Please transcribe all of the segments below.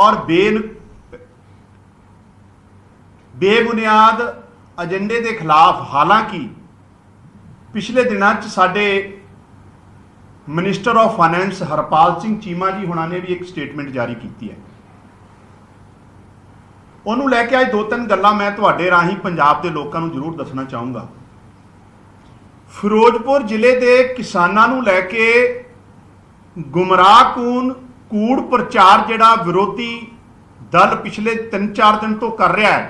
और बेबुनियाद एजेंडे के खिलाफ, हालांकि पिछले दिनों साडे minister of finance Harpal Singh Cheema ji होना ने भी एक स्टेटमेंट जारी की है। उन्होंने लैके आज दो तीन गल्लां मैं तुहाडे राही पंजाब के लोगों को जरूर दसना चाहूँगा। फिरोजपुर जिले के किसानों को लैके गुमराहकुन कूड़ प्रचार जिहड़ा विरोधी दल पिछले 3-4 दिन तो कर रहा है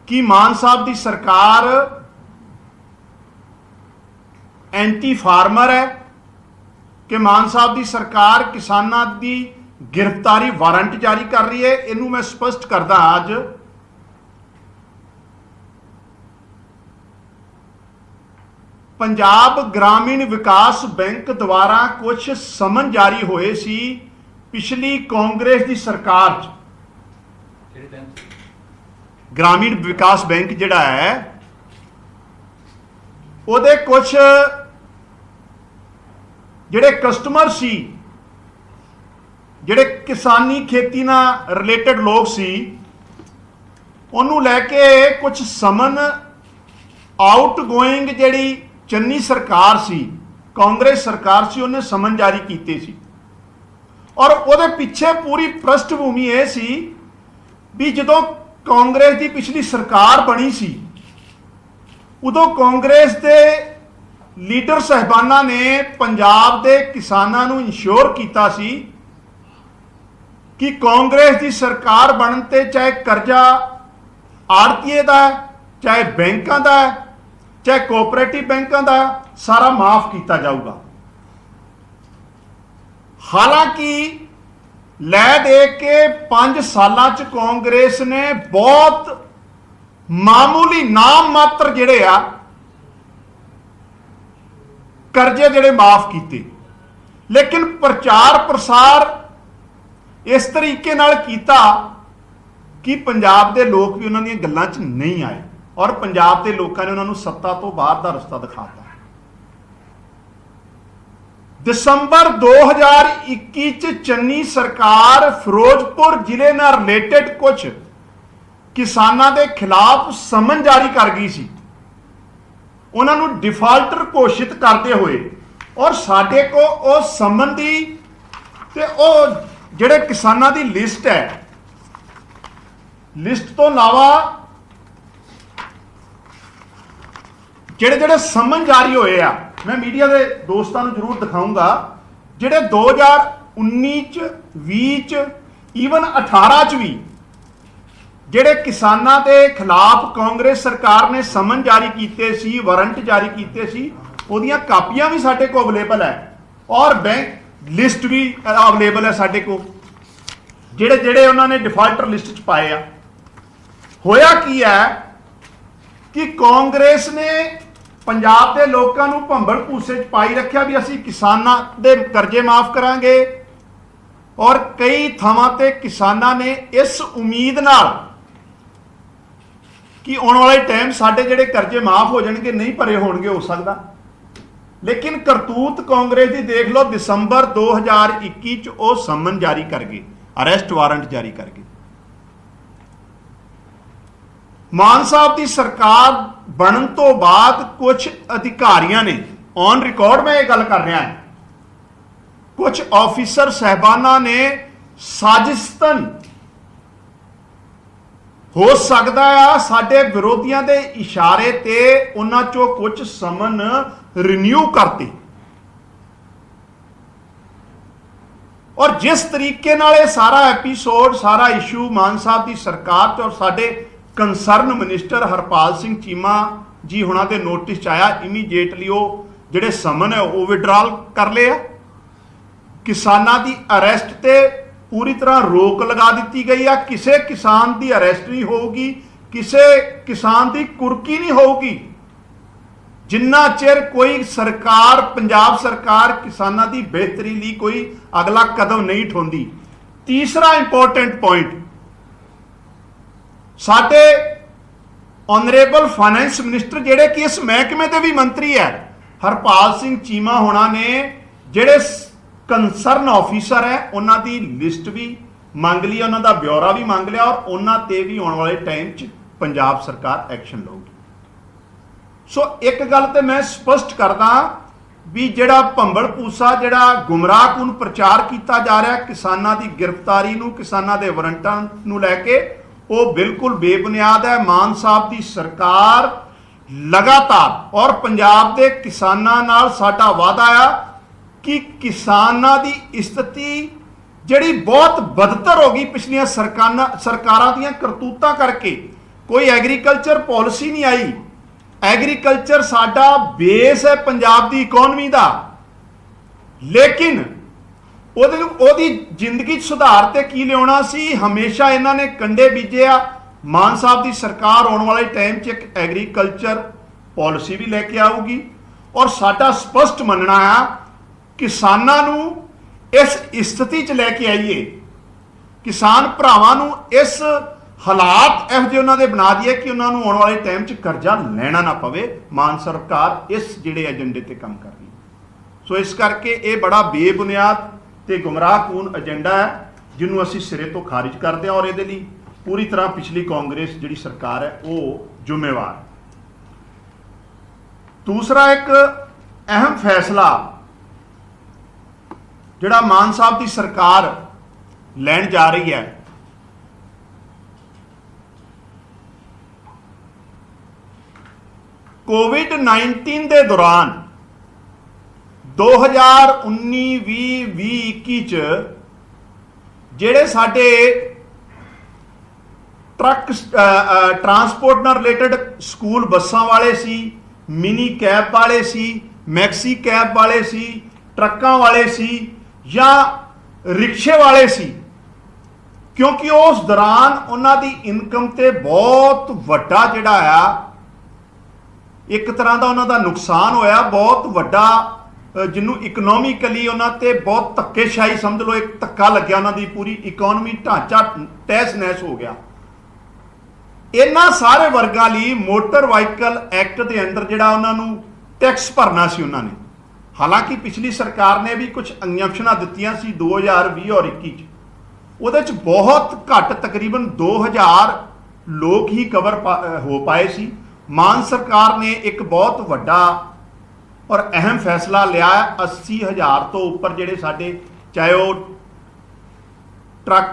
कि मान साहब की सरकार एंटी फार्मर है, कि मान साहब की सरकार किसानों की गिरफ्तारी वारंट जारी कर रही है। इनू मैं स्पष्ट करदा आज पंजाब ग्रामीण विकास बैंक द्वारा कुछ समन जारी होए सी पिछली कांग्रेस की सरकार ग्रामीण विकास बैंक जिहड़ा है उहदे कुछ जिहड़े कस्टमर सी, जिहड़े किसानी खेती नाल रिलेटेड लोग सी, उन्होंने लैके कुछ समन आउट गोइंग जिहड़ी चन्नी सरकार सी, कांग्रेस सरकार सी, उन्हें समन जारी कीते सी। और उहदे पिछे पूरी पृष्ठभूमि यह सी भी जदों कांग्रेस की पिछली सरकार बनी सी उदों कांग्रेस के लीडर साहबाना ने पंजाब के किसानों को इंश्योर किया सी कि कांग्रेस की सरकार बनते चाहे कर्जा आड़तीए का, चाहे बैंकों का, चाहे कोऑपरेटिव बैंकों का, सारा माफ किया जाऊगा। हालांकि लै दे के 5 सालों च कांग्रेस ने बहुत मामूली नाम मात्र जिहड़े आ करजे जिहड़े माफ किए, लेकिन प्रचार प्रसार इस तरीके नाल कीता कि पंजाब के लोग भी उन्होंने गल्लां च नहीं आए और पंजाब के लोगों ने उन्होंने सत्ता तो बाहर का रस्ता दिखाता। दिसंबर 2021 च चन्नी सरकार फिरोजपुर जिले नाल रिलेटेड कुछ किसानों के खिलाफ समन जारी कर गई सी, उन्होंने डिफाल्टर घोषित करते हुए, और साडे को उस समन की ते ओ जिहड़े किसानों की लिस्ट है, लिस्ट तो अलावा जिहड़े जिहड़े समन जारी होए आ, मैं मीडिया के दोस्तों को जरूर दिखाऊंगा, जिहड़े 2019 20 ईवन 18 च भी जिहड़े किसानों के खिलाफ कांग्रेस सरकार ने समन जारी किए सी, वारंट जारी किए सी, उहदियां कापियां भी साडे को अवेलेबल है और बैंक लिस्ट भी अवेलेबल है साडे को, जिहड़े जिहड़े उन्होंने डिफाल्टर लिस्ट च पाए आ। होया की है कि कांग्रेस ने पंजाब के लोगों को भंबल भूसे च पाई रखिया भी असीं किसानां दे करजे माफ करांगे, और कई थावां ते किसानां ने इस उम्मीद नाल कि आने वाले टाइम साडे जिहड़े करजे माफ हो जाएंगे, नहीं भरे होणगे हो सकता, लेकिन करतूत कांग्रेस की देख लो। दिसंबर 2021 च वो समन जारी कर गए, अरेस्ट वारंट जारी कर गए। मान साहब की सरकार बनने तो बाद कुछ अधिकारियों ने, ऑन रिकॉर्ड मैं ये गल कर रहा है, कुछ ऑफिसर साहबाना ने साजिशतन हो सकता है साडे विरोधियों के इशारे ते उन्हां चों कुछ समन रिन्यू करते, और जिस तरीके नाल ये सारा एपीसोड, सारा इशू मान साहब की सरकार और साडे कंसर्न मिनिस्टर हरपाल सिंह चीमा जी होना के नोटिस च आया, इमीडिएटली वो जिहड़े समन है वो विड्रॉल कर लिया। किसानों की अरेस्ट ते पूरी तरह रोक लगा दी गई है, किसी किसान की अरेस्ट नहीं होगी, किसी किसान की कुर्की नहीं होगी जिन्ना चिर कोई सरकार, पंजाब सरकार किसानों की बेहतरी लिए कोई अगला कदम नहीं उठाती। तीसरा इंपोर्टेंट पॉइंट, साडे ऑनरेबल फाइनेंस मिनिस्टर जिहड़े कि इस महकमे के भी मंत्री है हरपाल सिंह चीमा होना ने, जिहड़े ਕੰਸਰਨ ਆਫੀਸਰ ਹੈ ਉਹਨਾਂ ਦੀ ਲਿਸਟ ਵੀ ਮੰਗ ਲਈ, ਉਹਨਾਂ ਦਾ ਬਿਊਰਾ ਵੀ ਮੰਗ ਲਿਆ, ਔਰ ਉਹਨਾਂ ਤੇ ਵੀ ਆਉਣ ਵਾਲੇ ਟਾਈਮ 'ਚ ਪੰਜਾਬ ਸਰਕਾਰ ਐਕਸ਼ਨ ਲਊਗੀ। ਸੋ ਇੱਕ ਗੱਲ ਤੇ ਮੈਂ ਸਪਸ਼ਟ ਕਰਦਾ ਵੀ ਜਿਹੜਾ ਭੰਬਲ ਭੂਸਾ, ਜਿਹੜਾ ਗੁੰਮਰਾਹਕੁਨ ਪ੍ਰਚਾਰ ਕੀਤਾ ਜਾ ਰਿਹਾ ਕਿਸਾਨਾਂ ਦੀ ਗ੍ਰਿਫਤਾਰੀ ਨੂੰ, ਕਿਸਾਨਾਂ ਦੇ ਵਾਰੰਟਾਂ ਨੂੰ ਲੈ ਕੇ, ਉਹ ਬਿਲਕੁਲ ਬੇਬੁਨਿਆਦ ਹੈ। ਮਾਨ ਸਾਹਿਬ ਦੀ ਸਰਕਾਰ ਲਗਾਤਾਰ, ਔਰ ਪੰਜਾਬ ਦੇ ਕਿਸਾਨਾਂ ਨਾਲ ਸਾਡਾ ਵਾਅਦਾ ਆ ਕਿ ਕਿਸਾਨਾਂ ਦੀ ਸਥਿਤੀ ਜਿਹੜੀ ਬਹੁਤ ਬਦਤਰ ਹੋ ਗਈ ਪਿਛਲੀਆਂ ਸਰਕਾਰਾਂ ਦੀਆਂ ਕਰਤੂਤਾਂ ਕਰਕੇ। ਕੋਈ ਐਗਰੀਕਲਚਰ ਪਾਲਿਸੀ ਨਹੀਂ ਆਈ। ਐਗਰੀਕਲਚਰ ਸਾਡਾ ਬੇਸ ਹੈ ਪੰਜਾਬ ਦੀ ਇਕਨੋਮੀ ਦਾ, ਲੇਕਿਨ ਉਹਦੀ ਜ਼ਿੰਦਗੀ 'ਚ ਸੁਧਾਰ ਤੇ ਕੀ ਲਿਆਉਣਾ ਸੀ? ਹਮੇਸ਼ਾ ਇਹਨਾਂ ਨੇ ਕੰਡੇ ਬੀਜੇ ਆ। ਮਾਨ ਸਾਹਿਬ ਦੀ ਸਰਕਾਰ ਆਉਣ ਵਾਲੇ ਟਾਈਮ 'ਚ ਇੱਕ ਐਗਰੀਕਲਚਰ ਪਾਲਿਸੀ ਵੀ ਲੈ ਕੇ ਆਊਗੀ, ਔਰ ਸਾਡਾ ਸਪਸ਼ਟ ਮੰਨਣਾ ਆ ਕਿਸਾਨਾਂ ਨੂੰ ਇਸ ਸਥਿਤੀ 'ਚ ਲੈ ਕੇ ਆਈਏ, ਕਿਸਾਨ ਭਰਾਵਾਂ ਨੂੰ ਇਸ ਹਾਲਾਤ ਇਹੋ ਜਿਹੇ ਉਹਨਾਂ ਦੇ ਬਣਾ ਦਈਏ ਕਿ ਉਹਨਾਂ ਨੂੰ ਆਉਣ ਵਾਲੇ ਟਾਈਮ 'ਚ ਕਰਜ਼ਾ ਲੈਣਾ ਨਾ ਪਵੇ। ਮਾਨ ਸਰਕਾਰ ਇਸ ਜਿਹੜੇ ਏਜੰਡੇ ਤੇ ਕੰਮ ਕਰ ਰਹੀ ਹੈ। ਸੋ ਇਸ ਕਰਕੇ ਇਹ ਬੜਾ ਬੇਬੁਨਿਆਦ ਤੇ ਗੁੰਮਰਾਹਕੁਨ ਏਜੰਡਾ ਹੈ, ਜਿਹਨੂੰ ਅਸੀਂ ਸਿਰੇ ਤੋਂ ਖਾਰਿਜ ਕਰਦੇ ਹਾਂ, ਔਰ ਇਹਦੇ ਲਈ ਪੂਰੀ ਤਰ੍ਹਾਂ ਪਿਛਲੀ ਕਾਂਗਰਸ ਜਿਹੜੀ ਸਰਕਾਰ ਹੈ ਉਹ ਜ਼ਿੰਮੇਵਾਰ ਹੈ। ਦੂਸਰਾ ਇੱਕ ਅਹਿਮ ਫੈਸਲਾ ਜਿਹੜਾ ਮਾਨ ਸਾਹਿਬ ਦੀ ਸਰਕਾਰ ਲੈਣ ਜਾ ਰਹੀ ਹੈ, ਕੋਵਿਡ-19 ਦੇ ਦੌਰਾਨ 2019-20 ਚ ਜਿਹੜੇ ਸਾਡੇ ਟਰਾਂਸਪੋਰਟ ਨਾਲ ਰਿਲੇਟਡ ਸਕੂਲ ਬੱਸਾਂ ਵਾਲੇ ਸੀ, ਮਿਨੀ ਕੈਬ ਵਾਲੇ ਸੀ, ਮੈਕਸੀ ਕੈਬ ਵਾਲੇ ਸੀ, ਟਰੱਕਾਂ ਵਾਲੇ ਸੀ ਜਾਂ ਰਿਕਸ਼ੇ ਵਾਲੇ ਸੀ, ਕਿਉਂਕਿ ਉਸ ਦੌਰਾਨ ਉਹਨਾਂ ਦੀ ਇਨਕਮ ਤੇ ਬਹੁਤ ਵੱਡਾ ਜਿਹੜਾ ਆ ਇੱਕ ਤਰ੍ਹਾਂ ਦਾ ਉਹਨਾਂ ਦਾ ਨੁਕਸਾਨ ਹੋਇਆ, ਬਹੁਤ ਵੱਡਾ, ਜਿਹਨੂੰ ਇਕਨੋਮਿਕਲੀ ਉਹਨਾਂ ਤੇ ਬਹੁਤ ਧੱਕੇਸ਼ਾਹੀ ਸਮਝ ਲਓ, ਇੱਕ ਧੱਕਾ ਲੱਗਿਆ, ਉਹਨਾਂ ਦੀ ਪੂਰੀ ਇਕਨੋਮੀ ਢਾਂਚਾ ਤਹਿਸ ਨਹਿਸ ਹੋ ਗਿਆ। ਇਹਨਾਂ ਸਾਰੇ ਵਰਗਾਂ ਲਈ ਮੋਟਰ ਵਾਹੀਕਲ ਐਕਟ ਦੇ ਅੰਦਰ ਜਿਹੜਾ ਉਹਨਾਂ ਨੂੰ ਟੈਕਸ ਭਰਨਾ ਸੀ ਉਹਨਾਂ ਨੇ। ਹਾਲਾਂਕਿ ਪਿਛਲੀ ਸਰਕਾਰ ਨੇ ਵੀ ਕੁਝ ਐਗਜ਼ੈਂਪਸ਼ਨਾਂ ਦਿੱਤੀਆਂ ਸੀ 2020 ਔਰ 21 ਚ, ਉਹਦੇ ਚ ਬਹੁਤ ਘੱਟ, ਤਕਰੀਬਨ 2000 ਲੋਕ ਹੀ ਕਵਰ ਹੋ ਪਾਏ ਸੀ। ਮਾਨ ਸਰਕਾਰ ਨੇ ਇੱਕ ਬਹੁਤ ਵੱਡਾ ਔਰ ਅਹਿਮ ਫੈਸਲਾ ਲਿਆ, 80,000 ਤੋਂ ਉੱਪਰ ਜਿਹੜੇ ਸਾਡੇ, ਚਾਹੇ ਉਹ ਟਰੱਕ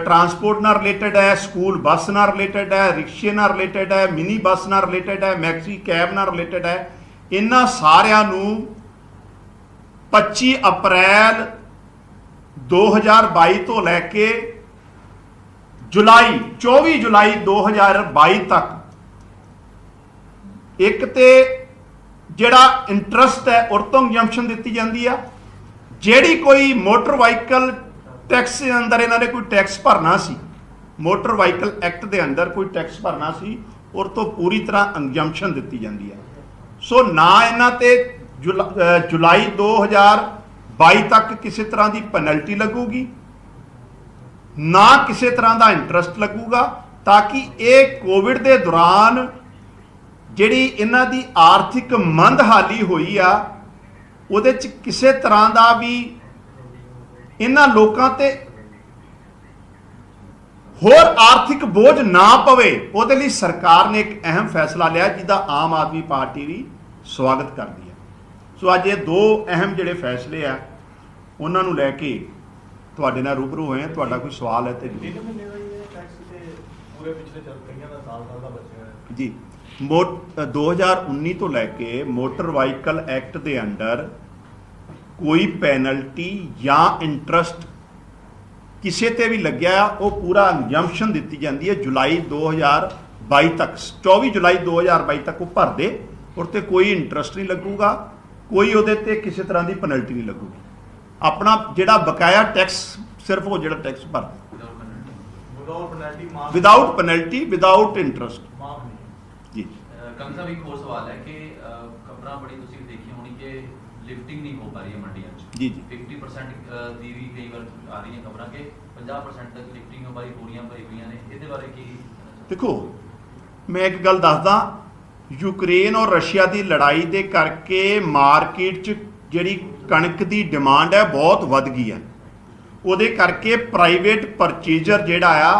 ਟਰਾਂਸਪੋਰਟ ਨਾਲ ਰਿਲੇਟਡ ਹੈ, ਸਕੂਲ ਬੱਸ ਨਾਲ ਰਿਲੇਟਡ ਹੈ, ਰਿਕਸ਼ੇ ਨਾਲ ਰਿਲੇਟਡ ਹੈ, ਮਿਨੀ ਬੱਸ ਨਾਲ ਰਿਲੇਟਡ ਹੈ, ਮੈਕਸੀ ਕੈਬ ਨਾਲ ਰਿਲੇਟਡ ਹੈ, ਇਹਨਾਂ ਸਾਰਿਆਂ ਨੂੰ 25 ਅਪ੍ਰੈਲ 2022 ਤੋਂ ਲੈ ਕੇ 24 ਜੁਲਾਈ 2022 ਤੱਕ ਇੱਕ ਤੇ ਜਿਹੜਾ ਇੰਟਰਸਟ ਹੈ ਉਹ ਤੋਂ ਐਗਜ਼ੈਂਪਸ਼ਨ ਦਿੱਤੀ ਜਾਂਦੀ ਆ। ਜਿਹੜੀ ਕੋਈ ਮੋਟਰ ਵਾਹੀਕਲ ਟੈਕਸ ਦੇ ਅੰਦਰ ਇਹਨਾਂ ਨੇ ਕੋਈ ਟੈਕਸ ਭਰਨਾ ਸੀ, ਮੋਟਰ ਵਾਹੀਕਲ ਐਕਟ ਦੇ ਅੰਦਰ ਕੋਈ ਟੈਕਸ ਭਰਨਾ ਸੀ, ਔਰ ਤੋਂ ਪੂਰੀ ਤਰ੍ਹਾਂ ਐਗਜ਼ੈਂਪਸ਼ਨ ਦਿੱਤੀ ਜਾਂਦੀ ਹੈ। ਸੋ ਨਾ ਇਹਨਾਂ ਤੇ ਜੁਲਾਈ 2022 ਤੱਕ ਕਿਸੇ ਤਰ੍ਹਾਂ ਦੀ ਪੈਨਲਟੀ ਲੱਗੂਗੀ, ਨਾ ਕਿਸੇ ਤਰ੍ਹਾਂ ਦਾ ਇੰਟਰਸਟ ਲੱਗੂਗਾ, ਤਾਂ ਕਿ ਇਹ ਕੋਵਿਡ ਦੇ ਦੌਰਾਨ ਜਿਹੜੀ ਇਹਨਾਂ ਦੀ ਆਰਥਿਕ ਮੰਦਹਾਲੀ ਹੋਈ ਆ, ਉਹਦੇ 'ਚ ਕਿਸੇ ਤਰ੍ਹਾਂ ਦਾ ਵੀ ਇਹਨਾਂ ਲੋਕਾਂ ਤੇ ਹੋਰ ਆਰਥਿਕ ਬੋਝ ਨਾ ਪਵੇ। ਉਹਦੇ ਲਈ ਸਰਕਾਰ ਨੇ ਇੱਕ ਅਹਿਮ ਫੈਸਲਾ ਲਿਆ, ਜਿਹਦਾ ਆਮ ਆਦਮੀ ਪਾਰਟੀ ਵੀ ਸਵਾਗਤ ਕਰਦੀ ਹੈ। ਸੋ ਅੱਜ ਇਹ ਦੋ ਅਹਿਮ ਜਿਹੜੇ ਫੈਸਲੇ ਆ, ਉਹਨਾਂ ਨੂੰ ਲੈ ਕੇ ਤੁਹਾਡੇ ਨਾਲ ਰੂਬਰੂ ਹੋਏ ਆ। ਤੁਹਾਡਾ ਕੋਈ ਸਵਾਲ ਹੈ ਤੇ ਜੀ। 2019 ਤੋਂ ਲੈ ਕੇ ਮੋਟਰ ਵਾਹੀਕਲ ਐਕਟ ਦੇ ਅੰਡਰ ਕੋਈ ਪੈਨਲਟੀ ਜਾਂ ਇੰਟਰਸਟ ਕਿਸੇ ਤੇ ਵੀ ਲੱਗਿਆ, ਉਹ ਪੂਰਾ ਐਗਜ਼ੈਂਪਸ਼ਨ ਦਿੱਤੀ ਜਾਂਦੀ ਹੈ ਜੁਲਾਈ 2022 ਤੱਕ, 24 ਜੁਲਾਈ 2022 ਤੱਕ ਉਹ ਭਰਦੇ, ਔਰ ਤੇ ਕੋਈ ਇੰਟਰਸਟ ਨਹੀਂ ਲੱਗੂਗਾ, ਕੋਈ ਉਹਦੇ ਤੇ ਕਿਸੇ ਤਰ੍ਹਾਂ ਦੀ ਪੈਨਲਟੀ ਨਹੀਂ ਲੱਗੂਗੀ। ਆਪਣਾ ਜਿਹੜਾ ਬਕਾਇਆ ਟੈਕਸ, ਸਿਰਫ ਉਹ ਜਿਹੜਾ ਟੈਕਸ ਭਰਦੇ ਵਿਦਾਊਟ ਪੈਨਲਟੀ, ਵਿਦਾਊਟ ਇੰਟਰਸਟ ਜੀ। ਕੰਗ ਸਾਹਿਬ ਇੱਕ ਹੋਰ ਸਵਾਲ ਹੈ ਕਿ ਖਬਰਾਂ ਬੜੀ ਤੁਸੀਂ ਦੇਖੀ ਹੋਣੀ ਕਿ ਲਿਫਟਿੰਗ ਨਹੀਂ ਹੋ ਪਾ ਰਹੀ ਹੈ ਮੰਡੀਆਂ 'ਚ ਜੀ ਜੀ। 50% ਦੀ ਵੀ ਕਈ ਵਾਰ ਆ ਰਹੀਆਂ ਖਬਰਾਂ ਕਿ 50% ਤੱਕ ਲਿਫਟਿੰਗ ਹੋ ਪਾਈ, ਪੂਰੀਆਂ ਭਰੀ ਪਈਆਂ ਨੇ, ਇਹਦੇ ਬਾਰੇ ਕੀ? ਦੇਖੋ, ਮੈਂ ਇੱਕ ਗੱਲ ਦੱਸਦਾ, ਯੂਕਰੇਨ ਔਰ ਰਸ਼ੀਆ ਦੀ ਲੜਾਈ ਦੇ ਕਰਕੇ ਮਾਰਕੀਟ 'ਚ ਜਿਹੜੀ ਕਣਕ ਦੀ ਡਿਮਾਂਡ ਹੈ ਬਹੁਤ ਵੱਧ ਗਈ ਹੈ। ਉਹਦੇ ਕਰਕੇ ਪ੍ਰਾਈਵੇਟ ਪਰਚੇਜ਼ਰ ਜਿਹੜਾ ਆ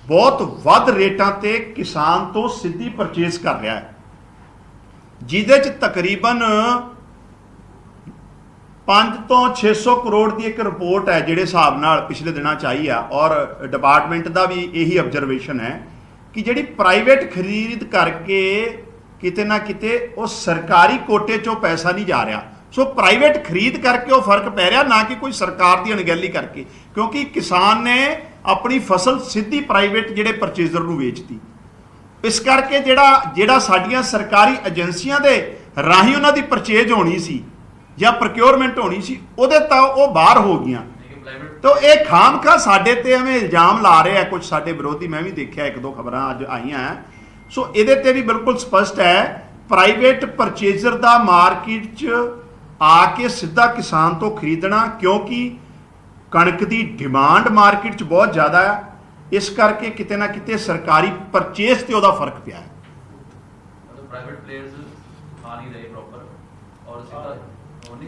ਬਹੁਤ ਵੱਧ ਰੇਟਾਂ ਤੇ ਕਿਸਾਨ ਤੋਂ ਸਿੱਧੀ ਪਰਚੇਸ ਕਰ ਰਿਹਾ ਹੈ, ਜਿਹਦੇ 'ਚ ਤਕਰੀਬਨ 5 ਤੋਂ 600 ਕਰੋੜ ਦੀ ਇੱਕ ਰਿਪੋਰਟ ਹੈ ਜਿਹੜੇ ਹਿਸਾਬ ਨਾਲ ਪਿਛਲੇ ਦਿਨਾਂ 'ਚ ਆਈ ਆ। ਔਰ ਡਿਪਾਰਟਮੈਂਟ ਦਾ ਵੀ ਇਹੀ ਆਬਜ਼ਰਵੇਸ਼ਨ ਹੈ ਕਿ ਜਿਹੜੀ ਪ੍ਰਾਈਵੇਟ ਖਰੀਦ ਕਰਕੇ ਕਿਤੇ ਨਾ ਕਿਤੇ ਉਹ ਸਰਕਾਰੀ ਕੋਟੇ 'ਚੋਂ ਪੈਸਾ ਨਹੀਂ ਜਾ ਰਿਹਾ। ਸੋ ਪ੍ਰਾਈਵੇਟ ਖਰੀਦ ਕਰਕੇ ਉਹ ਫਰਕ ਪੈ ਰਿਹਾ, ਨਾ ਕਿ ਕੋਈ ਸਰਕਾਰ ਦੀ ਅਣਗਹਿਲੀ ਕਰਕੇ, ਕਿਉਂਕਿ ਕਿਸਾਨ ਨੇ ਆਪਣੀ ਫਸਲ ਸਿੱਧੀ ਪ੍ਰਾਈਵੇਟ ਜਿਹੜੇ ਪਰਚੇਜ਼ਰ ਨੂੰ ਵੇਚਤੀ। ਇਸ ਕਰਕੇ ਜਿਹੜਾ ਸਾਡੀਆਂ ਸਰਕਾਰੀ ਏਜੰਸੀਆਂ ਦੇ ਰਾਹੀਂ ਉਹਨਾਂ ਦੀ ਪਰਚੇਜ ਹੋਣੀ ਸੀ ਜਾਂ ਪ੍ਰੋਕਿਉਰਮੈਂਟ ਹੋਣੀ ਸੀ, ਉਹਦੇ ਤਾਂ ਉਹ ਬਾਹਰ ਹੋ ਗਈਆਂ। ਤੋ ਇਹ ਖਾਮਖਾ ਸਾਡੇ ਤੇ ਐਵੇਂ ਇਲਜ਼ਾਮ ਲਾ ਰਹੇ ਆ ਕੁਝ ਸਾਡੇ ਵਿਰੋਧੀ। ਮੈਂ ਵੀ ਦੇਖਿਆ ਇੱਕ ਦੋ ਖਬਰਾਂ ਅੱਜ ਆਈਆਂ। ਸੋ ਇਹਦੇ ਤੇ ਵੀ ਬਿਲਕੁਲ ਸਪਸ਼ਟ ਹੈ, ਪ੍ਰਾਈਵੇਟ ਪਰਚੇਜ਼ਰ ਦਾ ਮਾਰਕੀਟ 'ਚ ਆ ਕੇ ਸਿੱਧਾ ਕਿਸਾਨ ਤੋਂ ਖਰੀਦਣਾ, ਕਿਉਂਕਿ ਕਣਕ ਦੀ ਡਿਮਾਂਡ ਮਾਰਕੀਟ 'ਚ ਬਹੁਤ ਜ਼ਿਆਦਾ ਹੈ। ਇਸ ਕਰਕੇ ਕਿਤੇ ਨਾ ਕਿਤੇ ਸਰਕਾਰੀ ਪਰਚੇਸ ਤੇ ਉਹਦਾ ਫਰਕ ਪਿਆ ਹੈ। ਪ੍ਰਾਈਵੇਟ ਪਲੇਅਰਸ ਆ ਨਹੀਂ ਰਹੇ ਪ੍ਰੋਪਰ ਔਰ ਸਿੱਧਾ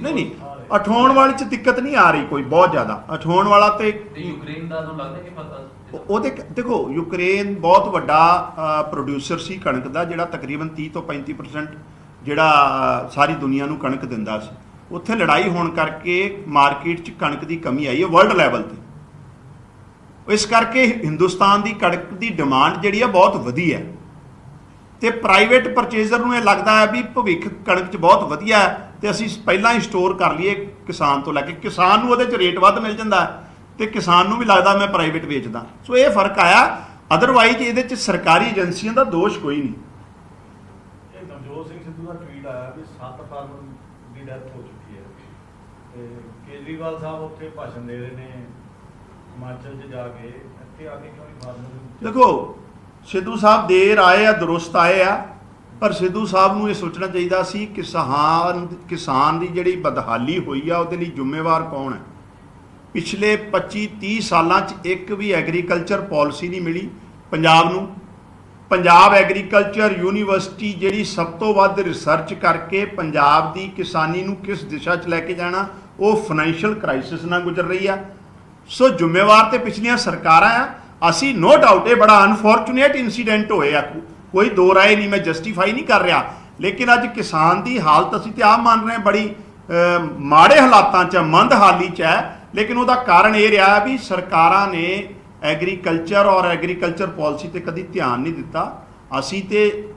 ਨਹੀਂ ਅਠਾਉਣ ਵਾਲੀ 'ਚ ਦਿੱਕਤ ਨਹੀਂ ਆ ਰਹੀ ਕੋਈ ਬਹੁਤ ਜ਼ਿਆਦਾ। ਅਠਾਉਣ ਵਾਲਾ ਤੇ ਯੂਕਰੇਨ ਦਾ ਤੁਹਾਨੂੰ ਲੱਗਦਾ ਕਿ ਪਤਾ ਉਹਦੇ ਦੇਖੋ, ਯੂਕਰੇਨ ਬਹੁਤ ਵੱਡਾ ਪ੍ਰੋਡਿਊਸਰ ਸੀ ਕਣਕ ਦਾ, ਜਿਹੜਾ ਤਕਰੀਬਨ 30 ਤੋਂ 35% ਜਿਹੜਾ ਸਾਰੀ ਦੁਨੀਆ ਨੂੰ ਕਣਕ ਦਿੰਦਾ ਸੀ। ਉੱਥੇ ਲੜਾਈ ਹੋਣ ਕਰਕੇ ਮਾਰਕੀਟ 'ਚ ਕਣਕ ਦੀ ਕਮੀ ਆਈ ਹੈ ਵਰਲਡ ਲੈਵਲ ਤੇ। ਇਸ ਕਰਕੇ ਹਿੰਦੁਸਤਾਨ ਦੀ ਕਣਕ ਦੀ ਡਿਮਾਂਡ ਜਿਹੜੀ ਹੈ ਬਹੁਤ ਵਧੀ ਹੈ ਤੇ ਪ੍ਰਾਈਵੇਟ ਪਰਚੇਜ਼ਰ ਨੂੰ ਇਹ ਲੱਗਦਾ ਹੈ ਵੀ ਭਵਿੱਖ ਕਣਕ 'ਚ ਬਹੁਤ ਵਧੀਆ ਹੈ ਤੇ ਅਸੀਂ ਪਹਿਲਾਂ ਹੀ ਸਟੋਰ ਕਰ ਲਈਏ ਕਿਸਾਨ ਤੋਂ ਲੈ ਕੇ। ਕਿਸਾਨ ਨੂੰ ਉਹਦੇ 'ਚ ਰੇਟ ਵੱਧ ਮਿਲ ਜਾਂਦਾ ਹੈ ਤੇ ਕਿਸਾਨ ਨੂੰ ਵੀ ਲੱਗਦਾ ਮੈਂ ਪ੍ਰਾਈਵੇਟ ਵੇਚਦਾ। ਸੋ ਇਹ ਫਰਕ ਆਇਆ। ਅਦਰਵਾਈਜ਼ ਇਹਦੇ 'ਚ ਸਰਕਾਰੀ ਏਜੰਸੀਆਂ ਦਾ ਦੋਸ਼ ਕੋਈ ਨਹੀਂ। ਨਵਜੋਤ ਸਿੰਘ ਸਿੱਧੂ ਦਾ ਟਵੀਟ ਆਇਆ ਵੀ 7 ਫਾਰਮਰ ਦੀ ਡੈਥ ਹੋ ਚੁੱਕੀ ਹੈ ਤੇ ਕੇਜਰੀਵਾਲ ਸਾਹਿਬ ਉੱਥੇ ਭਾਸ਼ਣ ਦੇ ਰਹੇ ਨੇ ਹਿਮਾਚਲ 'ਚ ਜਾ ਕੇ, ਇੱਥੇ ਆ ਕੇ ਕਿਉਂ ਨਹੀਂ ਫਾਰਮਰ? ਦੇਖੋ, ਸਿੱਧੂ ਸਾਹਿਬ ਦੇਰ ਆਏ ਆ, ਦੁਰਸਤ ਆਏ ਆ, ਪਰ ਸਿੱਧੂ ਸਾਹਿਬ ਨੂੰ ਇਹ ਸੋਚਣਾ ਚਾਹੀਦਾ ਸੀ ਕਿਸਾਨ ਦੀ ਜਿਹੜੀ ਬਦਹਾਲੀ ਹੋਈ ਆ ਉਹਦੇ ਲਈ ਜ਼ਿੰਮੇਵਾਰ ਕੌਣ ਹੈ। ਪਿਛਲੇ 25-30 ਸਾਲਾਂ 'ਚ ਇੱਕ ਵੀ ਐਗਰੀਕਲਚਰ ਪਾਲਿਸੀ ਨਹੀਂ ਮਿਲੀ ਪੰਜਾਬ ਨੂੰ। ਪੰਜਾਬ ਐਗਰੀਕਲਚਰ ਯੂਨੀਵਰਸਿਟੀ ਜਿਹੜੀ ਸਭ ਤੋਂ ਵੱਧ ਰਿਸਰਚ ਕਰਕੇ ਪੰਜਾਬ ਦੀ ਕਿਸਾਨੀ ਨੂੰ ਕਿਸ ਦਿਸ਼ਾ 'ਚ ਲੈ ਕੇ ਜਾਣਾ, ਉਹ ਫਾਈਨੈਂਸ਼ੀਅਲ ਕ੍ਰਾਈਸਿਸ ਨਾਲ ਗੁਜ਼ਰ ਰਹੀ ਆ। ਸੋ ਜ਼ਿੰਮੇਵਾਰ ਤੇ ਪਿਛਲੀਆਂ ਸਰਕਾਰਾਂ ਆ। ਅਸੀਂ ਨੋ ਡਾਊਟ ਇਹ ਬੜਾ ਅਨਫੋਰਚੂਨੇਟ ਇਨਸੀਡੈਂਟ ਹੋਏ ਆ, ਕੋਈ ਦੋ ਰਾਏ ਨਹੀਂ, ਮੈਂ ਜਸਟੀਫਾਈ ਨਹੀਂ ਕਰ ਰਿਹਾ, ਲੇਕਿਨ ਅੱਜ ਕਿਸਾਨ ਦੀ ਹਾਲਤ ਅਸੀਂ ਤੇ ਆਪ ਮੰਨ ਰਹੇ ਹਾਂ ਬੜੀ ਮਾੜੇ ਹਾਲਾਤਾਂ 'ਚ, ਮੰਦਹਾਲੀ 'ਚ ਹੈ। ਲੇਕਿਨ ਉਹਦਾ ਕਾਰਨ ਇਹ ਰਿਹਾ ਵੀ ਸਰਕਾਰਾਂ ਨੇ ਐਗਰੀਕਲਚਰ ਔਰ ਐਗਰੀਕਲਚਰ ਪਾਲਿਸੀ ਤੇ ਕਦੀ ਧਿਆਨ ਨਹੀਂ ਦਿੱਤਾ। ਅਸੀਂ ਤੇ